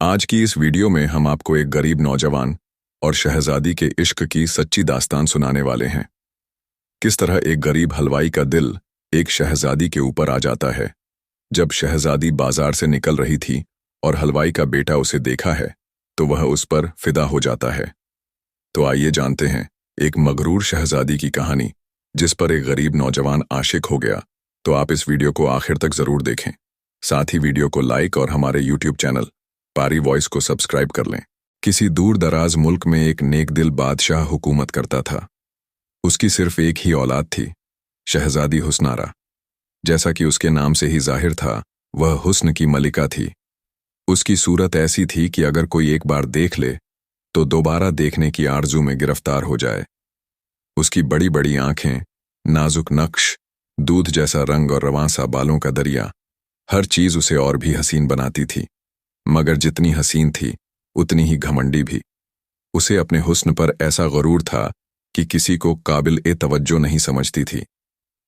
आज की इस वीडियो में हम आपको एक गरीब नौजवान और शहजादी के इश्क की सच्ची दास्तान सुनाने वाले हैं। किस तरह एक गरीब हलवाई का दिल एक शहजादी के ऊपर आ जाता है। जब शहजादी बाजार से निकल रही थी और हलवाई का बेटा उसे देखा है तो वह उस पर फिदा हो जाता है। तो आइए जानते हैं एक मगरूर शहजादी की कहानी जिस पर एक गरीब नौजवान आशिक हो गया। तो आप इस वीडियो को आखिर तक जरूर देखें। साथ ही वीडियो को लाइक और हमारे यूट्यूब चैनल पारी वॉइस को सब्सक्राइब कर लें। किसी दूर दराज मुल्क में एक नेक दिल बादशाह हुकूमत करता था। उसकी सिर्फ एक ही औलाद थी, शहजादी हुस्नारा। जैसा कि उसके नाम से ही जाहिर था, वह हुस्न की मलिका थी। उसकी सूरत ऐसी थी कि अगर कोई एक बार देख ले तो दोबारा देखने की आरजू में गिरफ्तार हो जाए। उसकी बड़ी बड़ी आंखें, नाजुक नक्श, दूध जैसा रंग और रवां सा बालों का दरिया, हर चीज उसे और भी हसीन बनाती थी। मगर जितनी हसीन थी उतनी ही घमंडी भी। उसे अपने हुस्न पर ऐसा गरूर था कि किसी को काबिल ए तवज्जो नहीं समझती थी।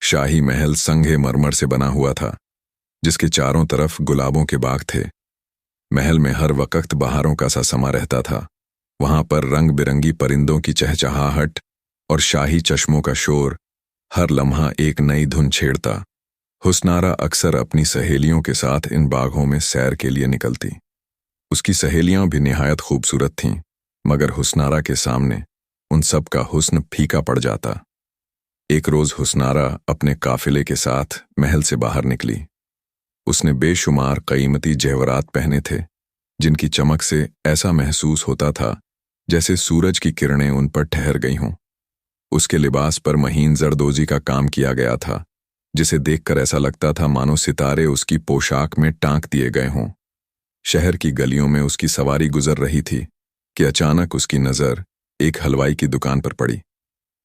शाही महल संगे मरमर से बना हुआ था, जिसके चारों तरफ गुलाबों के बाग थे। महल में हर वक्त बहारों का सा समा रहता था। वहां पर रंग बिरंगी परिंदों की चहचहाहट और शाही चश्मों का शोर हर लम्हा एक नई धुन छेड़ता। हुस्नारा अक्सर अपनी सहेलियों के साथ इन बागों में सैर के लिए निकलती। उसकी सहेलियां भी निहायत खूबसूरत थीं, मगर हुस्नारा के सामने उन सब का हुस्न फीका पड़ जाता। एक रोज हुस्नारा अपने काफिले के साथ महल से बाहर निकली। उसने बेशुमार कीमती जेवरात पहने थे, जिनकी चमक से ऐसा महसूस होता था जैसे सूरज की किरणें उन पर ठहर गई हों। उसके लिबास पर महीन जरदोजी का काम किया गया था, जिसे देखकर ऐसा लगता था मानो सितारे उसकी पोशाक में टांक दिए गए हों। शहर की गलियों में उसकी सवारी गुजर रही थी कि अचानक उसकी नज़र एक हलवाई की दुकान पर पड़ी।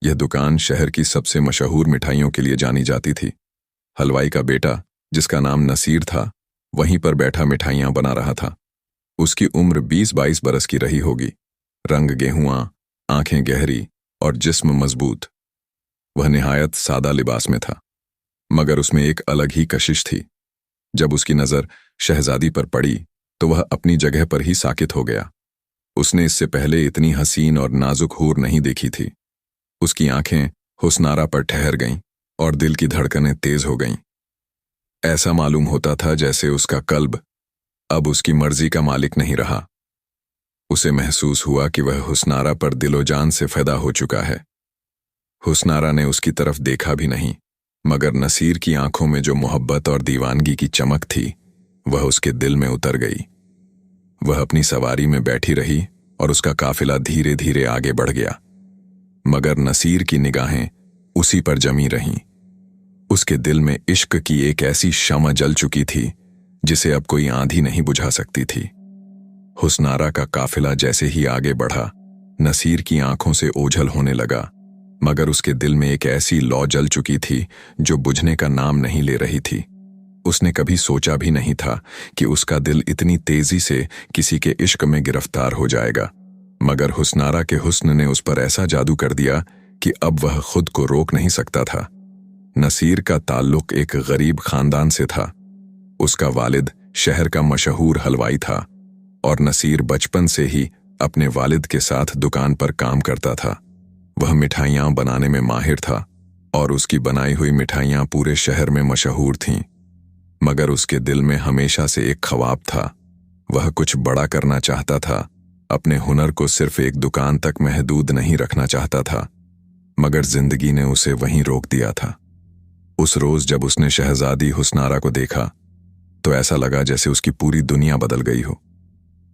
यह दुकान शहर की सबसे मशहूर मिठाइयों के लिए जानी जाती थी। हलवाई का बेटा, जिसका नाम नसीर था, वहीं पर बैठा मिठाइयां बना रहा था। उसकी उम्र 20-22 बरस की रही होगी। रंग गेहुआ, आंखें गहरी और जिस्म मजबूत। वह निहायत सादा लिबास में था, मगर उसमें एक अलग ही कशिश थी। जब उसकी नज़र शहजादी पर पड़ी तो वह अपनी जगह पर ही साकित हो गया। उसने इससे पहले इतनी हसीन और नाजुक हूर नहीं देखी थी। उसकी आंखें हुस्नारा पर ठहर गईं और दिल की धड़कनें तेज हो गईं। ऐसा मालूम होता था जैसे उसका कल्ब अब उसकी मर्जी का मालिक नहीं रहा। उसे महसूस हुआ कि वह हुस्नारा पर दिलो जान से फिदा हो चुका है। हुस्नारा ने उसकी तरफ देखा भी नहीं, मगर नसीर की आंखों में जो मोहब्बत और दीवानगी की चमक थी वह उसके दिल में उतर गई। वह अपनी सवारी में बैठी रही और उसका काफिला धीरे धीरे आगे बढ़ गया, मगर नसीर की निगाहें उसी पर जमी रहीं। उसके दिल में इश्क की एक ऐसी शम्म जल चुकी थी जिसे अब कोई आंधी नहीं बुझा सकती थी। हुस्नारा का काफिला जैसे ही आगे बढ़ा, नसीर की आंखों से ओझल होने लगा, मगर उसके दिल में एक ऐसी लौ जल चुकी थी जो बुझने का नाम नहीं ले रही थी। उसने कभी सोचा भी नहीं था कि उसका दिल इतनी तेजी से किसी के इश्क में गिरफ्तार हो जाएगा, मगर हुस्नारा के हुस्न ने उस पर ऐसा जादू कर दिया कि अब वह खुद को रोक नहीं सकता था। नसीर का ताल्लुक एक गरीब खानदान से था। उसका वालिद शहर का मशहूर हलवाई था और नसीर बचपन से ही अपने वालिद के साथ दुकान पर काम करता था। वह मिठाइयां बनाने में माहिर था और उसकी बनाई हुई मिठाइयां पूरे शहर में मशहूर थीं। मगर उसके दिल में हमेशा से एक ख्वाब था। वह कुछ बड़ा करना चाहता था। अपने हुनर को सिर्फ एक दुकान तक महदूद नहीं रखना चाहता था, मगर जिंदगी ने उसे वहीं रोक दिया था। उस रोज जब उसने शहजादी हुस्नारा को देखा तो ऐसा लगा जैसे उसकी पूरी दुनिया बदल गई हो।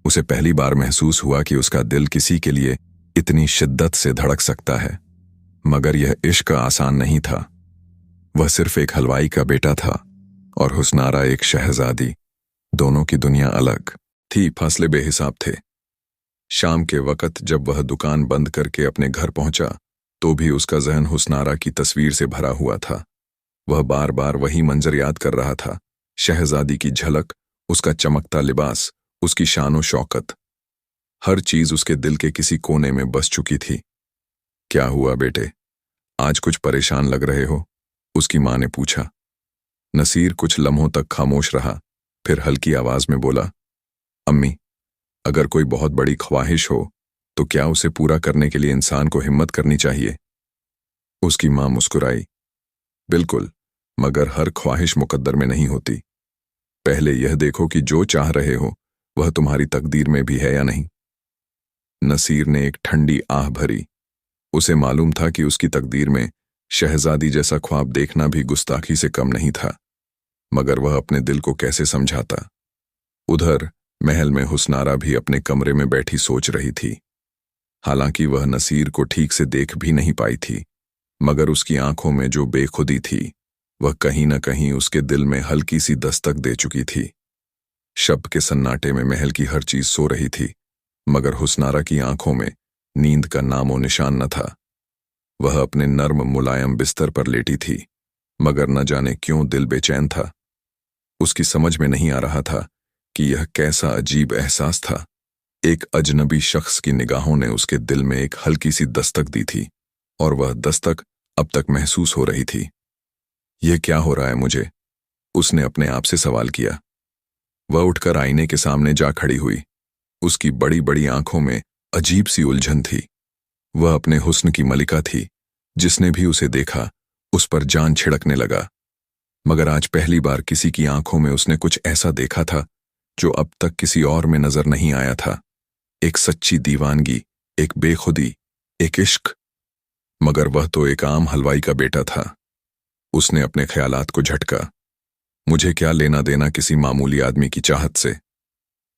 उसे पहली बार महसूस हुआ कि उसका दिल किसी के लिए इतनी शिद्दत से धड़क सकता है। मगर यह इश्क आसान नहीं था। वह सिर्फ एक हलवाई का बेटा था और हुस्नारा एक शहजादी। दोनों की दुनिया अलग थी, फासले बेहिसाब थे। शाम के वक्त जब वह दुकान बंद करके अपने घर पहुंचा तो भी उसका जहन हुस्नारा की तस्वीर से भरा हुआ था। वह बार बार वही मंजर याद कर रहा था, शहजादी की झलक, उसका चमकता लिबास, उसकी शान और शौकत। हर चीज उसके दिल के किसी कोने में बस चुकी थी। क्या हुआ बेटे, आज कुछ परेशान लग रहे हो? उसकी मां ने पूछा। नसीर कुछ लम्हों तक खामोश रहा, फिर हल्की आवाज में बोला, अम्मी, अगर कोई बहुत बड़ी ख्वाहिश हो तो क्या उसे पूरा करने के लिए इंसान को हिम्मत करनी चाहिए? उसकी मां मुस्कुराई। बिल्कुल, मगर हर ख्वाहिश मुकद्दर में नहीं होती। पहले यह देखो कि जो चाह रहे हो वह तुम्हारी तकदीर में भी है या नहीं। नसीर ने एक ठंडी आह भरी। उसे मालूम था कि उसकी तकदीर में शहजादी जैसा ख्वाब देखना भी गुस्ताखी से कम नहीं था, मगर वह अपने दिल को कैसे समझाता। उधर महल में हुस्नारा भी अपने कमरे में बैठी सोच रही थी। हालांकि वह नसीर को ठीक से देख भी नहीं पाई थी, मगर उसकी आंखों में जो बेखुदी थी वह कहीं न कहीं उसके दिल में हल्की सी दस्तक दे चुकी थी। शब के सन्नाटे में महल की हर चीज सो रही थी, मगर हुस्नारा की आंखों में नींद का नामो निशान न था। वह अपने नर्म मुलायम बिस्तर पर लेटी थी, मगर न जाने क्यों दिल बेचैन था। उसकी समझ में नहीं आ रहा था कि यह कैसा अजीब एहसास था। एक अजनबी शख्स की निगाहों ने उसके दिल में एक हल्की सी दस्तक दी थी, और वह दस्तक अब तक महसूस हो रही थी। यह क्या हो रहा है मुझे? उसने अपने आप से सवाल किया। वह उठकर आईने के सामने जा खड़ी हुई। उसकी बड़ी बड़ी आंखों में अजीब सी उलझन थी। वह अपने हुस्न की मलिका थी। जिसने भी उसे देखा उस पर जान छिड़कने लगा, मगर आज पहली बार किसी की आंखों में उसने कुछ ऐसा देखा था जो अब तक किसी और में नजर नहीं आया था। एक सच्ची दीवानगी, एक बेखुदी, एक इश्क। मगर वह तो एक आम हलवाई का बेटा था। उसने अपने ख्यालात को झटका। मुझे क्या लेना देना किसी मामूली आदमी की चाहत से?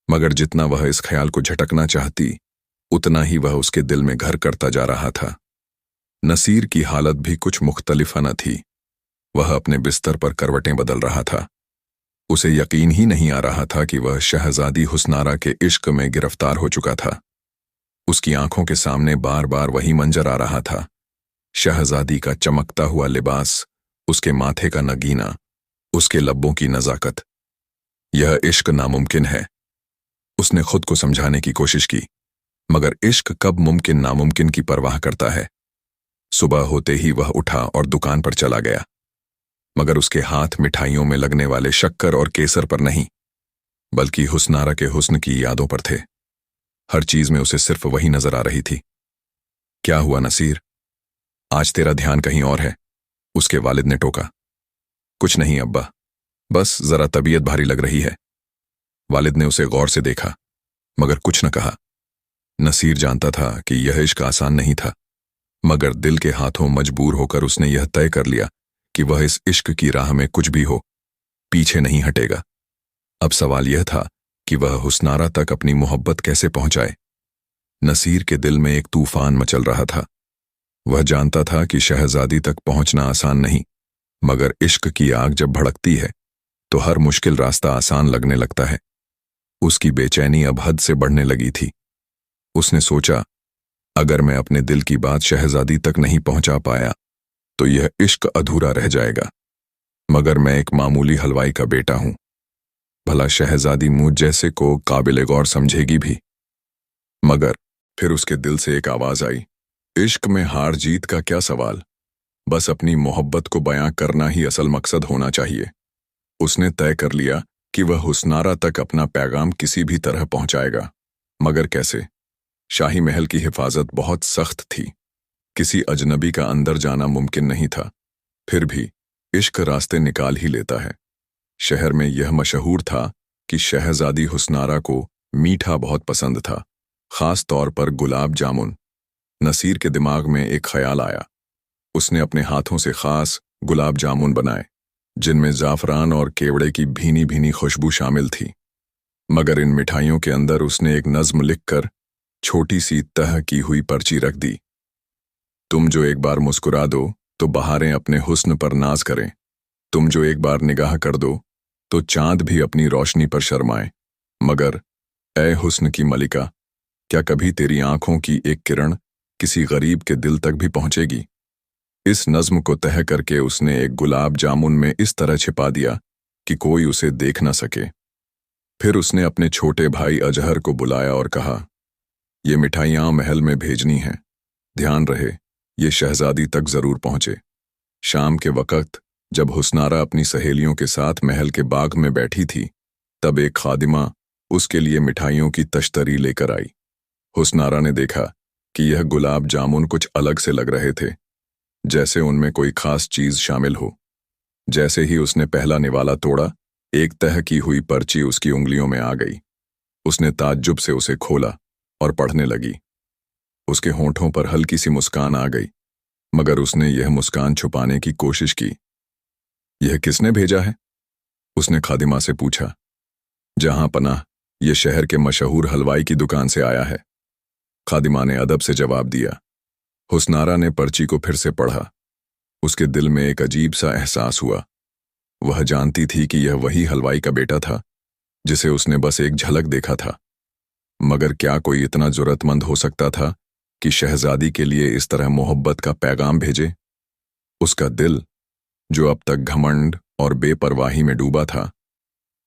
मगर जितना वह इस ख्याल को झटकना चाहती, उतना ही वह उसके दिल में घर करता जा रहा था। नसीर की हालत भी कुछ मुख्तलिफ न थी। वह अपने बिस्तर पर करवटें बदल रहा था। उसे यकीन ही नहीं आ रहा था कि वह शहजादी हुस्नारा के इश्क में गिरफ्तार हो चुका था। उसकी आंखों के सामने बार बार वही मंजर आ रहा था। शहजादी का चमकता हुआ लिबास, उसके माथे का नगीना, उसके लब्बों की नजाकत। यह इश्क नामुमकिन है। उसने खुद को समझाने की कोशिश की, मगर इश्क कब मुमकिन नामुमकिन की परवाह करता है। सुबह होते ही वह उठा और दुकान पर चला गया, मगर उसके हाथ मिठाइयों में लगने वाले शक्कर और केसर पर नहीं, बल्कि हुस्नारा के हुस्न की यादों पर थे। हर चीज में उसे सिर्फ वही नजर आ रही थी। क्या हुआ नसीर? आज तेरा ध्यान कहीं और है, उसके वालिद ने टोका। कुछ नहीं अब्बा, बस जरा तबीयत भारी लग रही है। वालिद ने उसे गौर से देखा, मगर कुछ न कहा। नसीर जानता था कि यह इश्क आसान नहीं था, मगर दिल के हाथों मजबूर होकर उसने यह तय कर लिया कि वह इस इश्क की राह में कुछ भी हो, पीछे नहीं हटेगा। अब सवाल यह था कि वह हुस्नारा तक अपनी मोहब्बत कैसे पहुंचाए। नसीर के दिल में एक तूफान मचल रहा था। वह जानता था कि शहजादी तक पहुंचना आसान नहीं, मगर इश्क की आग जब भड़कती है तो हर मुश्किल रास्ता आसान लगने लगता है। उसकी बेचैनी अब हद से बढ़ने लगी थी। उसने सोचा, अगर मैं अपने दिल की बात शहजादी तक नहीं पहुंचा पाया तो यह इश्क अधूरा रह जाएगा। मगर मैं एक मामूली हलवाई का बेटा हूं, भला शहजादी मुझ जैसे को काबिल गौर समझेगी भी? मगर फिर उसके दिल से एक आवाज आई, इश्क में हार जीत का क्या सवाल, बस अपनी मोहब्बत को बयां करना ही असल मकसद होना चाहिए। उसने तय कर लिया कि वह हुस्नारा तक अपना पैगाम किसी भी तरह पहुंचाएगा, मगर कैसे? शाही महल की हिफाजत बहुत सख्त थी। किसी अजनबी का अंदर जाना मुमकिन नहीं था। फिर भी इश्क रास्ते निकाल ही लेता है। शहर में यह मशहूर था कि शहजादी हुस्नारा को मीठा बहुत पसंद था, खास तौर पर गुलाब जामुन। नसीर के दिमाग में एक ख्याल आया। उसने अपने हाथों से खास गुलाब जामुन बनाए, जिनमें जाफरान और केवड़े की भीनी भीनी खुशबू शामिल थी। मगर इन मिठाइयों के अंदर उसने एक नज्म लिखकर छोटी सी तह की हुई पर्ची रख दी। तुम जो एक बार मुस्कुरा दो तो बहारें अपने हुस्न पर नाज करें। तुम जो एक बार निगाह कर दो तो चांद भी अपनी रोशनी पर शर्माए। मगर ए हुस्न की मलिका, क्या कभी तेरी आंखों की एक किरण किसी गरीब के दिल तक भी पहुंचेगी? इस नज्म को तह करके उसने एक गुलाब जामुन में इस तरह छिपा दिया कि कोई उसे देख न सके। फिर उसने अपने छोटे भाई अजहर को बुलाया और कहा, ये मिठाइयां महल में भेजनी हैं, ध्यान रहे ये शहजादी तक जरूर पहुंचे। शाम के वक्त जब हुस्नारा अपनी सहेलियों के साथ महल के बाग में बैठी थी, तब एक खादिमा उसके लिए मिठाइयों की तश्तरी लेकर आई। हुस्नारा ने देखा कि यह गुलाब जामुन कुछ अलग से लग रहे थे, जैसे उनमें कोई खास चीज शामिल हो। जैसे ही उसने पहला निवाला तोड़ा, एक तह की हुई पर्ची उसकी उंगलियों में आ गई। उसने ताज्जुब से उसे खोला और पढ़ने लगी। उसके होंठों पर हल्की सी मुस्कान आ गई, मगर उसने यह मुस्कान छुपाने की कोशिश की। यह किसने भेजा है? उसने खादिमा से पूछा। जहां पनाह, यह शहर के मशहूर हलवाई की दुकान से आया है, खादिमा ने अदब से जवाब दिया। हुस्नारा ने पर्ची को फिर से पढ़ा। उसके दिल में एक अजीब सा एहसास हुआ। वह जानती थी कि यह वही हलवाई का बेटा था जिसे उसने बस एक झलक देखा था, मगर क्या कोई इतना जुर्रतमंद हो सकता था कि शहजादी के लिए इस तरह मोहब्बत का पैगाम भेजे? उसका दिल, जो अब तक घमंड और बेपरवाही में डूबा था,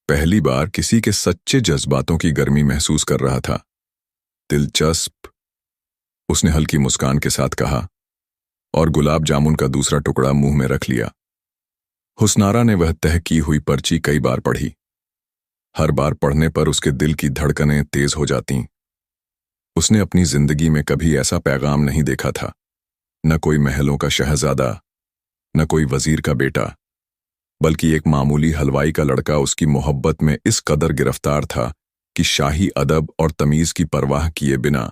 पहली बार किसी के सच्चे जज्बातों की गर्मी महसूस कर रहा था। दिलचस्प, उसने हल्की मुस्कान के साथ कहा, और गुलाब जामुन का दूसरा टुकड़ा मुंह में रख लिया। हुस्नारा ने वह तह की हुई पर्ची कई बार पढ़ी। हर बार पढ़ने पर उसके दिल की धड़कनें तेज हो जातीं। उसने अपनी जिंदगी में कभी ऐसा पैगाम नहीं देखा था। न कोई महलों का शहजादा, न कोई वजीर का बेटा, बल्कि एक मामूली हलवाई का लड़का उसकी मोहब्बत में इस कदर गिरफ्तार था कि शाही अदब और तमीज की परवाह किए बिना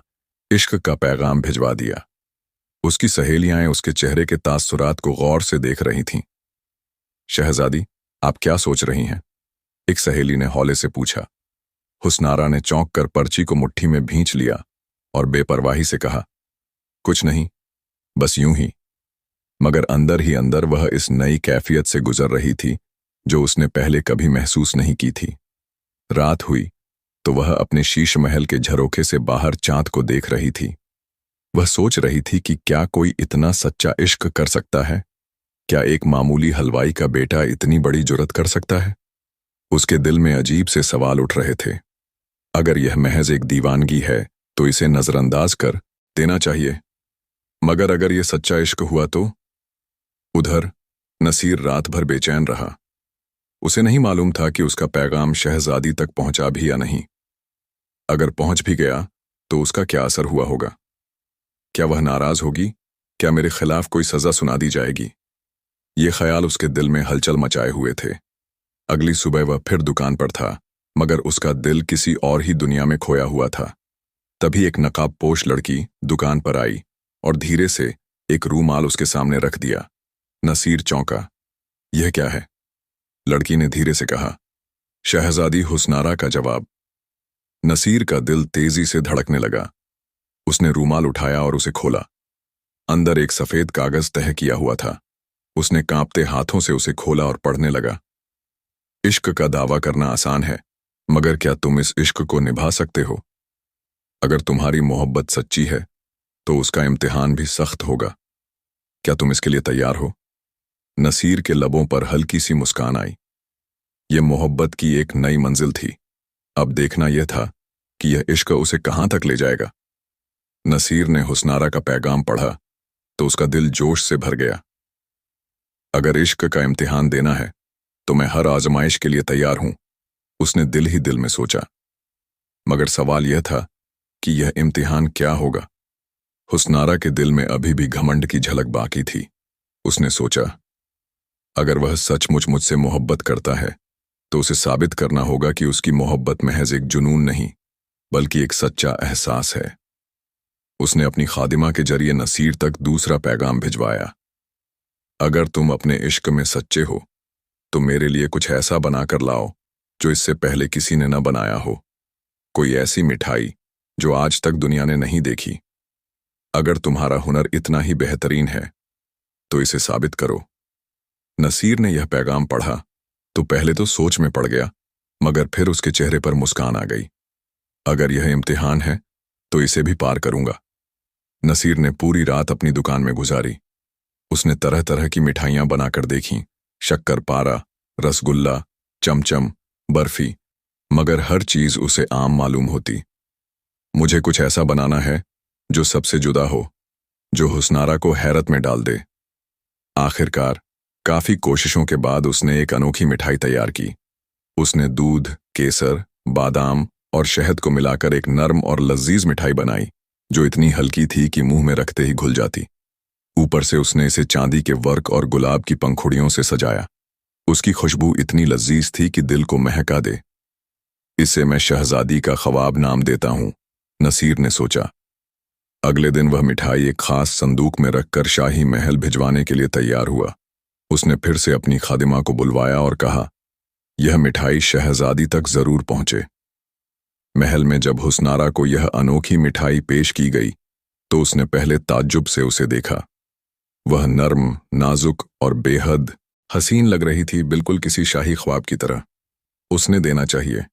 इश्क का पैगाम भिजवा दिया। उसकी सहेलियां उसके चेहरे के तासुरात को गौर से देख रही थीं। शहजादी, आप क्या सोच रही हैं? एक सहेली ने हौले से पूछा। हुस्नारा ने चौंक कर पर्ची को मुट्ठी में भींच लिया और बेपरवाही से कहा, कुछ नहीं, बस यूं ही। मगर अंदर ही अंदर वह इस नई कैफियत से गुजर रही थी जो उसने पहले कभी महसूस नहीं की थी। रात हुई तो वह अपने शीश महल के झरोखे से बाहर चांद को देख रही थी। वह सोच रही थी कि क्या कोई इतना सच्चा इश्क कर सकता है? क्या एक मामूली हलवाई का बेटा इतनी बड़ी जुर्रत कर सकता है? उसके दिल में अजीब से सवाल उठ रहे थे। अगर यह महज एक दीवानगी है तो इसे नजरअंदाज कर देना चाहिए, मगर अगर यह सच्चा इश्क हुआ तो? उधर नसीर रात भर बेचैन रहा। उसे नहीं मालूम था कि उसका पैगाम शहजादी तक पहुंचा भी या नहीं। अगर पहुंच भी गया तो उसका क्या असर हुआ होगा? क्या वह नाराज होगी? क्या मेरे खिलाफ कोई सजा सुना दी जाएगी? ये ख्याल उसके दिल में हलचल मचाए हुए थे। अगली सुबह वह फिर दुकान पर था, मगर उसका दिल किसी और ही दुनिया में खोया हुआ था। तभी एक नकाबपोश लड़की दुकान पर आई और धीरे से एक रूमाल उसके सामने रख दिया। नसीर चौंका। यह क्या है? लड़की ने धीरे से कहा। शहजादी हुस्नारा का जवाब। नसीर का दिल तेजी से धड़कने लगा। उसने रूमाल उठाया और उसे खोला। अंदर एक सफेद कागज तह किया हुआ था। उसने कांपते हाथों से उसे खोला और पढ़ने लगा। इश्क का दावा करना आसान है, मगर क्या तुम इस इश्क को निभा सकते हो? अगर तुम्हारी मोहब्बत सच्ची है तो उसका इम्तिहान भी सख्त होगा। क्या तुम इसके लिए तैयार हो? नसीर के लबों पर हल्की सी मुस्कान आई। यह मोहब्बत की एक नई मंजिल थी। अब देखना यह था कि यह इश्क उसे कहां तक ले जाएगा। नसीर ने हुस्नारा का पैगाम पढ़ा तो उसका दिल जोश से भर गया। अगर इश्क का इम्तिहान देना है तो मैं हर आजमाइश के लिए तैयार हूं, उसने दिल ही दिल में सोचा। मगर सवाल यह था कि यह इम्तिहान क्या होगा। हुस्नारा के दिल में अभी भी घमंड की झलक बाकी थी। उसने सोचा, अगर वह सचमुच मुझसे मोहब्बत करता है तो उसे साबित करना होगा कि उसकी मोहब्बत महज एक जुनून नहीं, बल्कि एक सच्चा एहसास है। उसने अपनी खादिमा के जरिए नसीर तक दूसरा पैगाम भिजवाया। अगर तुम अपने इश्क में सच्चे हो तो मेरे लिए कुछ ऐसा बनाकर लाओ जो इससे पहले किसी ने न बनाया हो। कोई ऐसी मिठाई जो आज तक दुनिया ने नहीं देखी। अगर तुम्हारा हुनर इतना ही बेहतरीन है तो इसे साबित करो। नसीर ने यह पैगाम पढ़ा तो पहले तो सोच में पड़ गया, मगर फिर उसके चेहरे पर मुस्कान आ गई। अगर यह इम्तिहान है तो इसे भी पार करूंगा। नसीर ने पूरी रात अपनी दुकान में गुजारी। उसने तरह तरह की मिठाइयां बनाकर देखीं, शक्करपारा, रसगुल्ला, चमचम, बर्फी, मगर हर चीज उसे आम मालूम होती। मुझे कुछ ऐसा बनाना है जो सबसे जुदा हो, जो हुस्नारा को हैरत में डाल दे। आखिरकार काफी कोशिशों के बाद उसने एक अनोखी मिठाई तैयार की। उसने दूध, केसर, बादाम और शहद को मिलाकर एक नर्म और लजीज मिठाई बनाई जो इतनी हल्की थी कि मुंह में रखते ही घुल जाती। ऊपर से उसने इसे चांदी के वर्क और गुलाब की पंखुड़ियों से सजाया। उसकी खुशबू इतनी लजीज थी कि दिल को महका दे। इसे मैं शहजादी का ख्वाब नाम देता हूं, नसीर ने सोचा। अगले दिन वह मिठाई एक खास संदूक में रखकर शाही महल भिजवाने के लिए तैयार हुआ। उसने फिर से अपनी खादिमा को बुलवाया और कहा, यह मिठाई शहजादी तक जरूर पहुंचे। महल में जब हुस्नारा को यह अनोखी मिठाई पेश की गई तो उसने पहले ताज्जुब से उसे देखा। वह नर्म, नाजुक और बेहद हसीन लग रही थी, बिल्कुल किसी शाही ख्वाब की तरह। उसने देना चाहिए,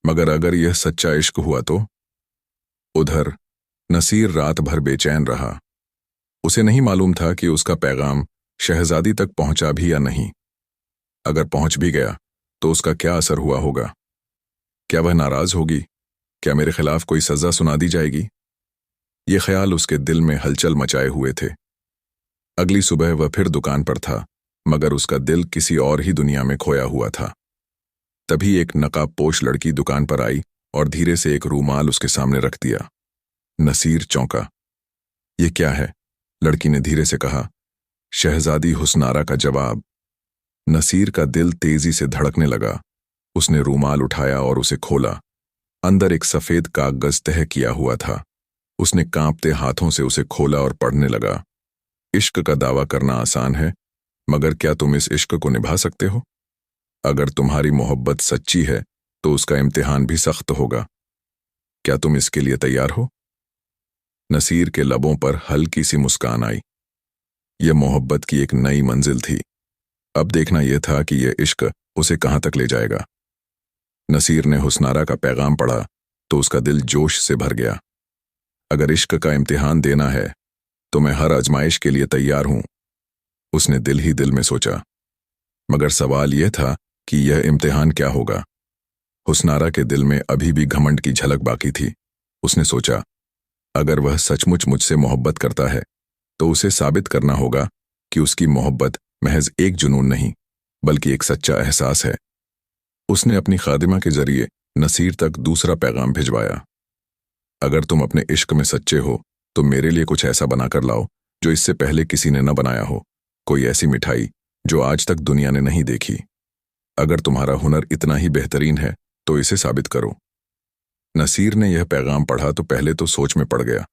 मगर अगर यह सच्चा इश्क हुआ तो? उधर नसीर रात भर बेचैन रहा। उसे नहीं मालूम था कि उसका पैगाम शहजादी तक पहुंचा भी या नहीं। अगर पहुंच भी गया तो उसका क्या असर हुआ होगा? क्या वह नाराज होगी? क्या मेरे खिलाफ कोई सजा सुना दी जाएगी? ये ख्याल उसके दिल में हलचल मचाए हुए थे। अगली सुबह वह फिर दुकान पर था, मगर उसका दिल किसी और ही दुनिया में खोया हुआ था। तभी एक नकाबपोश लड़की दुकान पर आई और धीरे से एक रूमाल उसके सामने रख दिया। नसीर चौंका। ये क्या है? लड़की ने धीरे से कहा। शहजादी हुस्नारा का जवाब। नसीर का दिल तेजी से धड़कने लगा। उसने रूमाल उठाया और उसे खोला। अंदर एक सफेद कागज तह किया हुआ था। उसने कांपते हाथों से उसे खोला और पढ़ने लगा। इश्क का दावा करना आसान है, मगर क्या तुम इस इश्क को निभा सकते हो? अगर तुम्हारी मोहब्बत सच्ची है तो उसका इम्तिहान भी सख्त होगा। क्या तुम इसके लिए तैयार हो? नसीर के लबों पर हल्की सी मुस्कान आई। यह मोहब्बत की एक नई मंजिल थी। अब देखना यह था कि यह इश्क उसे कहां तक ले जाएगा। नसीर ने हुस्नारा का पैगाम पढ़ा तो उसका दिल जोश से भर गया। अगर इश्क का इम्तिहान देना है तो मैं हर आजमाइश के लिए तैयार हूं, उसने दिल ही दिल में सोचा। मगर सवाल यह था कि यह इम्तिहान क्या होगा। हुस्नारा के दिल में अभी भी घमंड की झलक बाकी थी। उसने सोचा, अगर वह सचमुच मुझसे मोहब्बत करता है तो उसे साबित करना होगा कि उसकी मोहब्बत महज एक जुनून नहीं बल्कि एक सच्चा एहसास है। उसने अपनी खादिमा के जरिए नसीर तक दूसरा पैगाम भिजवाया। अगर तुम अपने इश्क में सच्चे हो तो मेरे लिए कुछ ऐसा बनाकर लाओ जो इससे पहले किसी ने न बनाया हो। कोई ऐसी मिठाई जो आज तक दुनिया ने नहीं देखी। अगर तुम्हारा हुनर इतना ही बेहतरीन है तो इसे साबित करो। नसीर ने यह पैगाम पढ़ा तो पहले तो सोच में पड़ गया,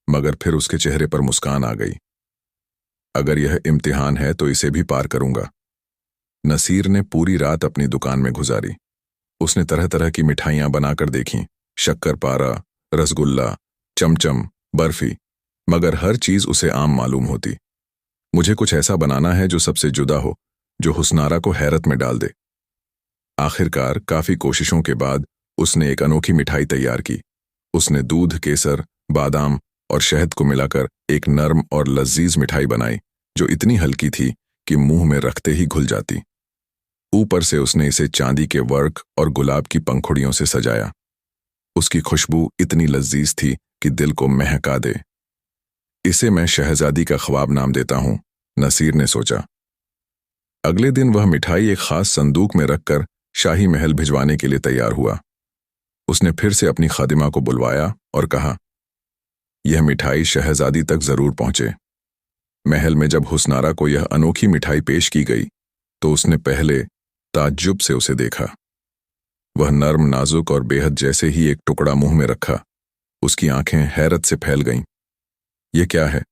मगर फिर उसके चेहरे पर मुस्कान आ गई। अगर यह इम्तिहान है तो इसे भी पार करूंगा। नसीर ने पूरी रात अपनी दुकान में गुजारी। उसने तरह तरह की मिठाइयां बनाकर देखीं, शक्करपारा, रसगुल्ला, चमचम, बर्फी, मगर हर चीज उसे आम मालूम होती। मुझे कुछ ऐसा बनाना है जो सबसे जुदा हो, जो हुस्नारा को हैरत में डाल दे। आखिरकार काफी कोशिशों के बाद उसने एक अनोखी मिठाई तैयार की। उसने दूध, केसर, बादाम और शहद को मिलाकर एक नर्म और लजीज मिठाई बनाई जो इतनी हल्की थी कि मुंह में रखते ही घुल जाती। ऊपर से उसने इसे चांदी के वर्क और गुलाब की पंखुड़ियों से सजाया। उसकी खुशबू इतनी लजीज थी कि दिल को महका दे। इसे मैं शहजादी का ख्वाब नाम देता हूं, नसीर ने सोचा। अगले दिन वह मिठाई एक खास संदूक में रखकर शाही महल भिजवाने के लिए तैयार हुआ। उसने फिर से अपनी खादिमा को बुलवाया और कहा, यह मिठाई शहजादी तक जरूर पहुंचे। महल में जब हुस्नारा को यह अनोखी मिठाई पेश की गई तो उसने पहले ताज्जुब से उसे देखा। वह नर्म, नाजुक और बेहद जैसे ही एक टुकड़ा मुंह में रखा, उसकी आंखें हैरत से फैल गईं। यह क्या है?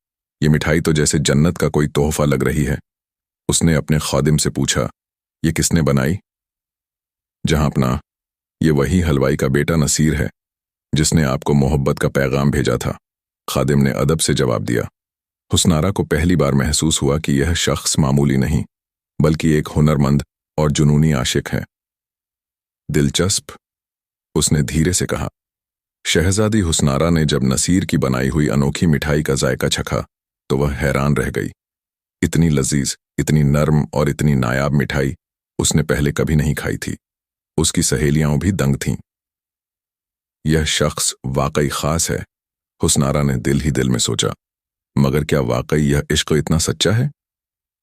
यह मिठाई तो जैसे जन्नत का कोई तोहफा लग रही है। उसने अपने खादिम से पूछा, यह किसने बनाई? जहां अपना, ये वही हलवाई का बेटा नसीर है जिसने आपको मोहब्बत का पैगाम भेजा था, खादिम ने अदब से जवाब दिया। हुस्नारा को पहली बार महसूस हुआ कि यह शख्स मामूली नहीं बल्कि एक हुनरमंद और जुनूनी आशिक है। दिलचस्प, उसने धीरे से कहा। शहजादी हुस्नारा ने जब नसीर की बनाई हुई अनोखी मिठाई का जायका चखा तो वह हैरान रह गई। इतनी लजीज, इतनी नर्म और इतनी नायाब मिठाई उसने पहले कभी नहीं खाई थी। उसकी सहेलियां भी दंग थीं। यह शख्स वाकई खास है, हुस्नारा ने दिल ही दिल में सोचा। मगर क्या वाकई यह इश्क इतना सच्चा है?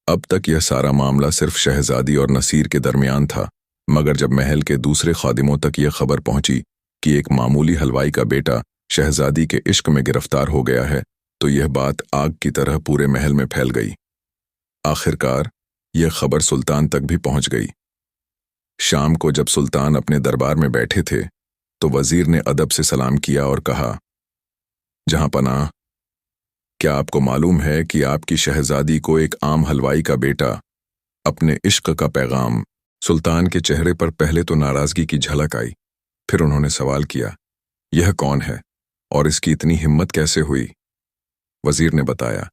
अब तक यह सारा मामला सिर्फ शहजादी और नसीर के दरमियान था, मगर जब महल के दूसरे खादिमों तक यह खबर पहुंची कि एक मामूली हलवाई का बेटा शहजादी के इश्क में गिरफ्तार हो गया है, तो यह बात आग की तरह पूरे महल में फैल गई। आखिरकार यह खबर सुल्तान तक भी पहुंच गई। शाम को जब सुल्तान अपने दरबार में बैठे थे, तो वजीर ने अदब से सलाम किया और कहा, जहांपनाह, क्या आपको मालूम है कि आपकी शहजादी को एक आम हलवाई का बेटा अपने इश्क का पैगाम। सुल्तान के चेहरे पर पहले तो नाराजगी की झलक आई, फिर उन्होंने सवाल किया, यह कौन है और इसकी इतनी हिम्मत कैसे हुई? वजीर ने बताया,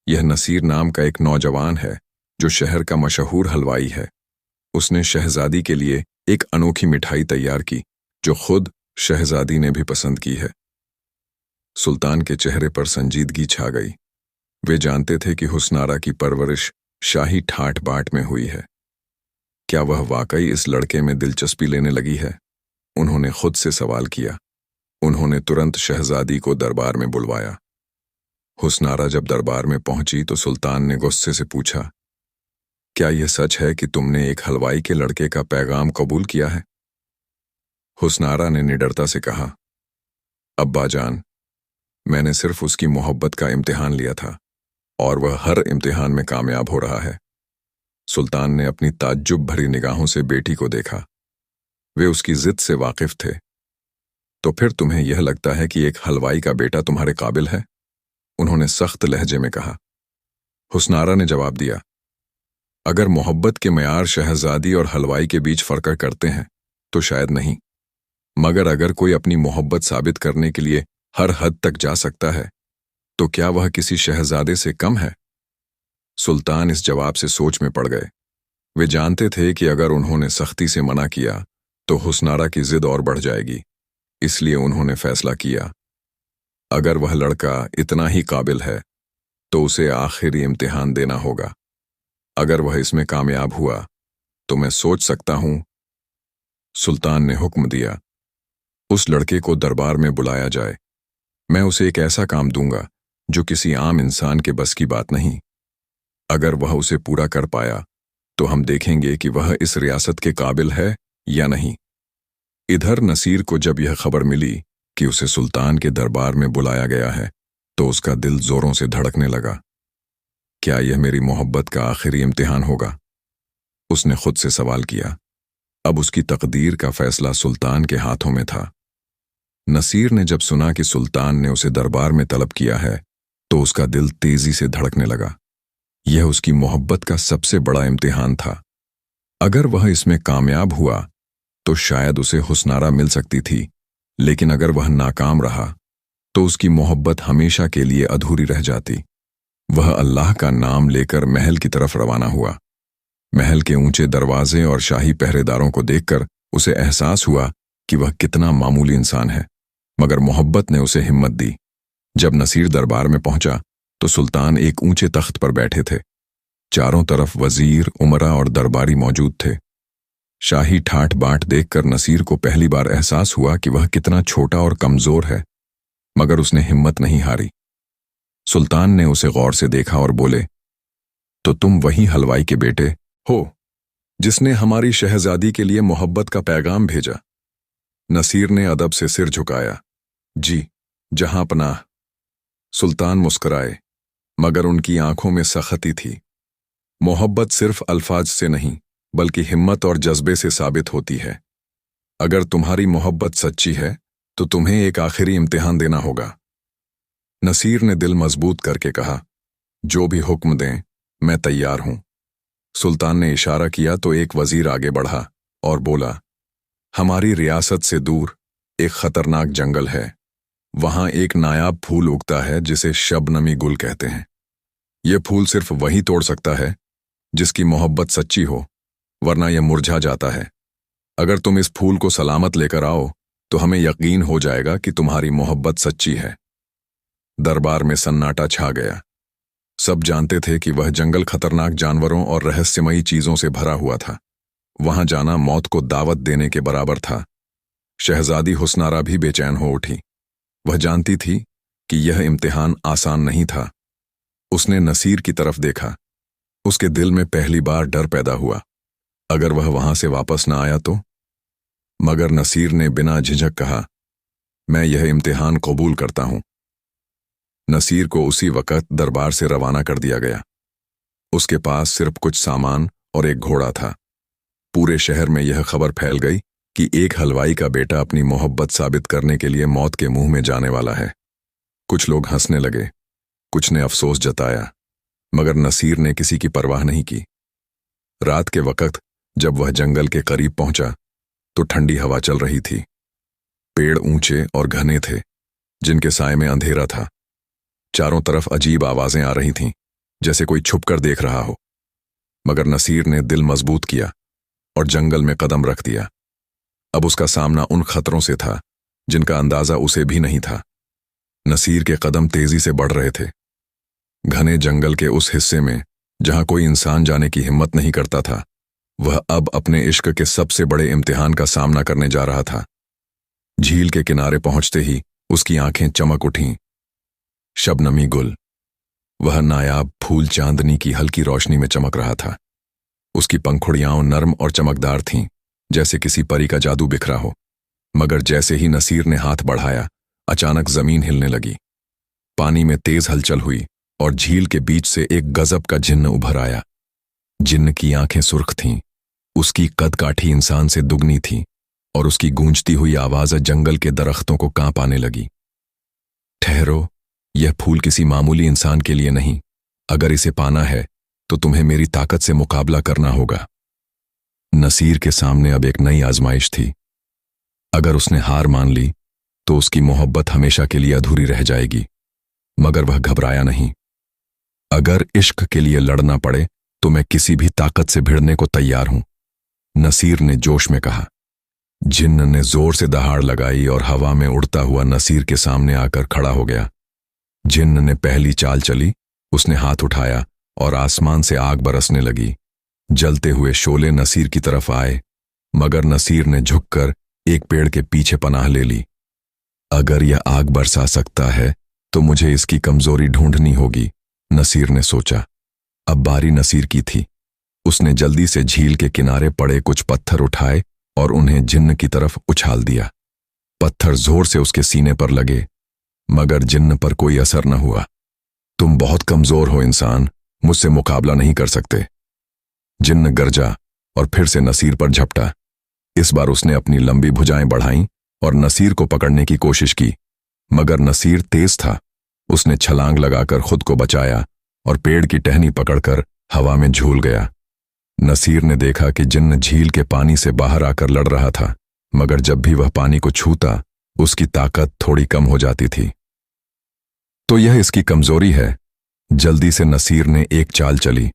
यह नसीर नाम का एक नौजवान है जो शहर का मशहूर हलवाई है। उसने शहजादी के लिए एक अनोखी मिठाई तैयार की जो खुद शहजादी ने भी पसंद की है। सुल्तान के चेहरे पर संजीदगी छा गई। वे जानते थे कि हुस्नारा की परवरिश शाही ठाट बाट में हुई है। क्या वह वाकई इस लड़के में दिलचस्पी लेने लगी है? उन्होंने खुद से सवाल किया। उन्होंने तुरंत शहजादी को दरबार में बुलवाया। हुस्नारा जब दरबार में पहुंची तो सुल्तान ने गुस्से से पूछा, क्या यह सच है कि तुमने एक हलवाई के लड़के का पैगाम कबूल किया है? हुस्नारा ने निडरता से कहा, अब्बाजान, मैंने सिर्फ उसकी मोहब्बत का इम्तिहान लिया था और वह हर इम्तिहान में कामयाब हो रहा है। सुल्तान ने अपनी ताज्जुब भरी निगाहों से बेटी को देखा। वे उसकी जिद से वाकिफ थे। तो फिर तुम्हें यह लगता है कि एक हलवाई का बेटा तुम्हारे काबिल है? उन्होंने सख्त लहजे में कहा। हुस्नारा ने जवाब दिया, अगर मोहब्बत के मयार शहजादी और हलवाई के बीच फर्क करते हैं तो शायद नहीं, मगर अगर कोई अपनी मोहब्बत साबित करने के लिए हर हद तक जा सकता है तो क्या वह किसी शहजादे से कम है? सुल्तान इस जवाब से सोच में पड़ गए। वे जानते थे कि अगर उन्होंने सख्ती से मना किया तो हुस्नारा की जिद और बढ़ जाएगी, इसलिए उन्होंने फैसला किया, अगर वह लड़का इतना ही काबिल है तो उसे आखिरी इम्तिहान देना होगा। अगर वह इसमें कामयाब हुआ तो मैं सोच सकता हूं। सुल्तान ने हुक्म दिया, उस लड़के को दरबार में बुलाया जाए। मैं उसे एक ऐसा काम दूंगा जो किसी आम इंसान के बस की बात नहीं। अगर वह उसे पूरा कर पाया तो हम देखेंगे कि वह इस रियासत के काबिल है या नहीं। इधर नसीर को जब यह खबर मिली कि उसे सुल्तान के दरबार में बुलाया गया है तो उसका दिल जोरों से धड़कने लगा। क्या यह मेरी मोहब्बत का आखिरी इम्तिहान होगा? उसने खुद से सवाल किया। अब उसकी तकदीर का फैसला सुल्तान के हाथों में था। नसीर ने जब सुना कि सुल्तान ने उसे दरबार में तलब किया है तो उसका दिल तेजी से धड़कने लगा। यह उसकी मोहब्बत का सबसे बड़ा इम्तिहान था। अगर वह इसमें कामयाब हुआ तो शायद उसे हुस्नारा मिल सकती थी, लेकिन अगर वह नाकाम रहा तो उसकी मोहब्बत हमेशा के लिए अधूरी रह जाती। वह अल्लाह का नाम लेकर महल की तरफ रवाना हुआ। महल के ऊंचे दरवाजे और शाही पहरेदारों को देखकर उसे एहसास हुआ कि वह कितना मामूली इंसान है, मगर मोहब्बत ने उसे हिम्मत दी। जब नसीर दरबार में पहुंचा तो सुल्तान एक ऊंचे तख्त पर बैठे थे। चारों तरफ वजीर, उमरा और दरबारी मौजूद थे। शाही ठाट बाट देखकर नसीर को पहली बार एहसास हुआ कि वह कितना छोटा और कमजोर है, मगर उसने हिम्मत नहीं हारी। सुल्तान ने उसे गौर से देखा और बोले, तो तुम वही हलवाई के बेटे हो जिसने हमारी शहजादी के लिए मोहब्बत का पैगाम भेजा? नसीर ने अदब से सिर झुकाया। जी, जहांपनाह। सुल्तान मुस्कुराए, मगर उनकी आंखों में सख्ती थी। मोहब्बत सिर्फ अल्फाज से नहीं बल्कि हिम्मत और जज्बे से साबित होती है। अगर तुम्हारी मोहब्बत सच्ची है तो तुम्हें एक आखिरी इम्तिहान देना होगा। नसीर ने दिल मजबूत करके कहा, जो भी हुक्म दें मैं तैयार हूं। सुल्तान ने इशारा किया तो एक वजीर आगे बढ़ा और बोला, हमारी रियासत से दूर एक खतरनाक जंगल है। वहां एक नायाब फूल उगता है जिसे शबनमी गुल कहते हैं। यह फूल सिर्फ वही तोड़ सकता है जिसकी मोहब्बत सच्ची हो, वरना यह मुरझा जाता है। अगर तुम इस फूल को सलामत लेकर आओ तो हमें यकीन हो जाएगा कि तुम्हारी मोहब्बत सच्ची है। दरबार में सन्नाटा छा गया। सब जानते थे कि वह जंगल खतरनाक जानवरों और रहस्यमयी चीजों से भरा हुआ था। वहां जाना मौत को दावत देने के बराबर था। शहजादी हुस्नारा भी बेचैन हो उठी। वह जानती थी कि यह इम्तिहान आसान नहीं था। उसने नसीर की तरफ देखा। उसके दिल में पहली बार डर पैदा हुआ। अगर वह वहां से वापस न आया तो? मगर नसीर ने बिना झिझक कहा, मैं यह इम्तिहान कबूल करता हूं। नसीर को उसी वक्त दरबार से रवाना कर दिया गया। उसके पास सिर्फ कुछ सामान और एक घोड़ा था। पूरे शहर में यह खबर फैल गई कि एक हलवाई का बेटा अपनी मोहब्बत साबित करने के लिए मौत के मुंह में जाने वाला है। कुछ लोग हंसने लगे, कुछ ने अफसोस जताया, मगर नसीर ने किसी की परवाह नहीं की। रात के वक्त जब वह जंगल के करीब पहुंचा तो ठंडी हवा चल रही थी। पेड़ ऊंचे और घने थे, जिनके साए में अंधेरा था। चारों तरफ अजीब आवाजें आ रही थीं, जैसे कोई छुपकर देख रहा हो। मगर नसीर ने दिल मजबूत किया और जंगल में कदम रख दिया। अब उसका सामना उन खतरों से था जिनका अंदाजा उसे भी नहीं था। नसीर के कदम तेजी से बढ़ रहे थे। घने जंगल के उस हिस्से में जहां कोई इंसान जाने की हिम्मत नहीं करता था, वह अब अपने इश्क के सबसे बड़े इम्तिहान का सामना करने जा रहा था। झील के किनारे पहुंचते ही उसकी आंखें चमक उठीं। शबनमी गुल, वह नायाब फूल चांदनी की हल्की रोशनी में चमक रहा था। उसकी पंखुड़ियां नरम और चमकदार थीं, जैसे किसी परी का जादू बिखरा हो। मगर जैसे ही नसीर ने हाथ बढ़ाया, अचानक जमीन हिलने लगी। पानी में तेज हलचल हुई और झील के बीच से एक गजब का जिन्न उभर आया। जिन्न की आंखें सुर्ख थीं, उसकी कदकाठी इंसान से दुगनी थी और उसकी गूंजती हुई आवाज जंगल के दरख्तों को कांप आने लगी। ठहरो, यह फूल किसी मामूली इंसान के लिए नहीं। अगर इसे पाना है तो तुम्हें मेरी ताकत से मुकाबला करना होगा। नसीर के सामने अब एक नई आजमाइश थी। अगर उसने हार मान ली तो उसकी मोहब्बत हमेशा के लिए अधूरी रह जाएगी। मगर वह घबराया नहीं। अगर इश्क के लिए लड़ना पड़े तो मैं किसी भी ताकत से भिड़ने को तैयार हूं, नसीर ने जोश में कहा। जिन्न ने जोर से दहाड़ लगाई और हवा में उड़ता हुआ नसीर के सामने आकर खड़ा हो गया। जिन्न ने पहली चाल चली। उसने हाथ उठाया और आसमान से आग बरसने लगी। जलते हुए शोले नसीर की तरफ आए, मगर नसीर ने झुककर एक पेड़ के पीछे पनाह ले ली। अगर यह आग बरसा सकता है तो मुझे इसकी कमजोरी ढूंढनी होगी, नसीर ने सोचा। अब बारी नसीर की थी। उसने जल्दी से झील के किनारे पड़े कुछ पत्थर उठाए और उन्हें जिन्न की तरफ उछाल दिया। पत्थर जोर से उसके सीने पर लगे, मगर जिन्न पर कोई असर न हुआ। तुम बहुत कमजोर हो इंसान, मुझसे मुकाबला नहीं कर सकते। जिन्न गरजा और फिर से नसीर पर झपटा। इस बार उसने अपनी लंबी भुजाएं बढ़ाईं और नसीर को पकड़ने की कोशिश की, मगर नसीर तेज था। उसने छलांग लगाकर खुद को बचाया और पेड़ की टहनी पकड़कर हवा में झूल गया। नसीर ने देखा कि जिन्न झील के पानी से बाहर आकर लड़ रहा था, मगर जब भी वह पानी को छूता उसकी ताकत थोड़ी कम हो जाती थी। तो यह इसकी कमजोरी है। जल्दी से नसीर ने एक चाल चली।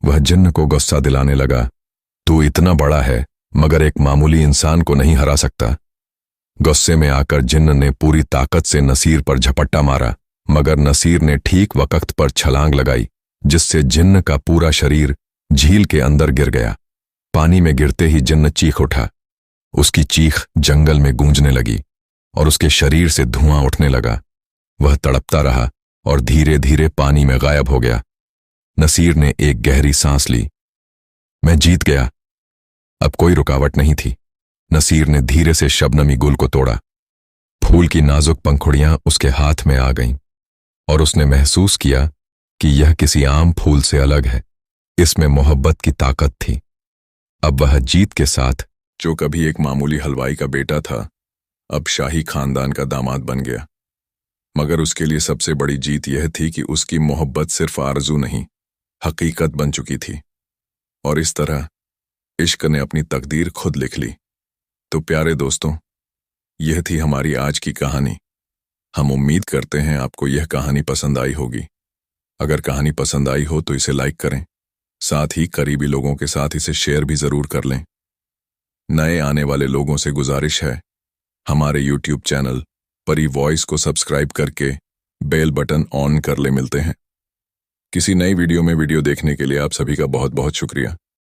वह जिन्न को गुस्सा दिलाने लगा। तू इतना बड़ा है मगर एक मामूली इंसान को नहीं हरा सकता। गुस्से में आकर जिन्न ने पूरी ताकत से नसीर पर झपट्टा मारा, मगर नसीर ने ठीक वक्त पर छलांग लगाई, जिससे जिन्न का पूरा शरीर झील के अंदर गिर गया। पानी में गिरते ही जिन्न चीख उठा। उसकी चीख जंगल में गूंजने लगी और उसके शरीर से धुआं उठने लगा। वह तड़पता रहा और धीरे धीरे पानी में गायब हो गया। नसीर ने एक गहरी सांस ली। मैं जीत गया। अब कोई रुकावट नहीं थी। नसीर ने धीरे से शबनमी गुल को तोड़ा। फूल की नाजुक पंखुड़ियां उसके हाथ में आ गईं और उसने महसूस किया कि यह किसी आम फूल से अलग है। इसमें मोहब्बत की ताकत थी। अब वह जीत के साथ, जो कभी एक मामूली हलवाई का बेटा था, अब शाही खानदान का दामाद बन गया। मगर उसके लिए सबसे बड़ी जीत यह थी कि उसकी मोहब्बत सिर्फ आरजू नहीं, हकीकत बन चुकी थी। और इस तरह इश्क ने अपनी तकदीर खुद लिख ली। तो प्यारे दोस्तों, यह थी हमारी आज की कहानी। हम उम्मीद करते हैं आपको यह कहानी पसंद आई होगी। अगर कहानी पसंद आई हो तो इसे लाइक करें, साथ ही करीबी लोगों के साथ इसे शेयर भी जरूर कर लें। नए आने वाले लोगों से गुजारिश है, हमारे YouTube चैनल परी वॉइस को सब्सक्राइब करके बेल बटन ऑन कर ले। मिलते हैं किसी नई वीडियो में। वीडियो देखने के लिए आप सभी का बहुत बहुत शुक्रिया।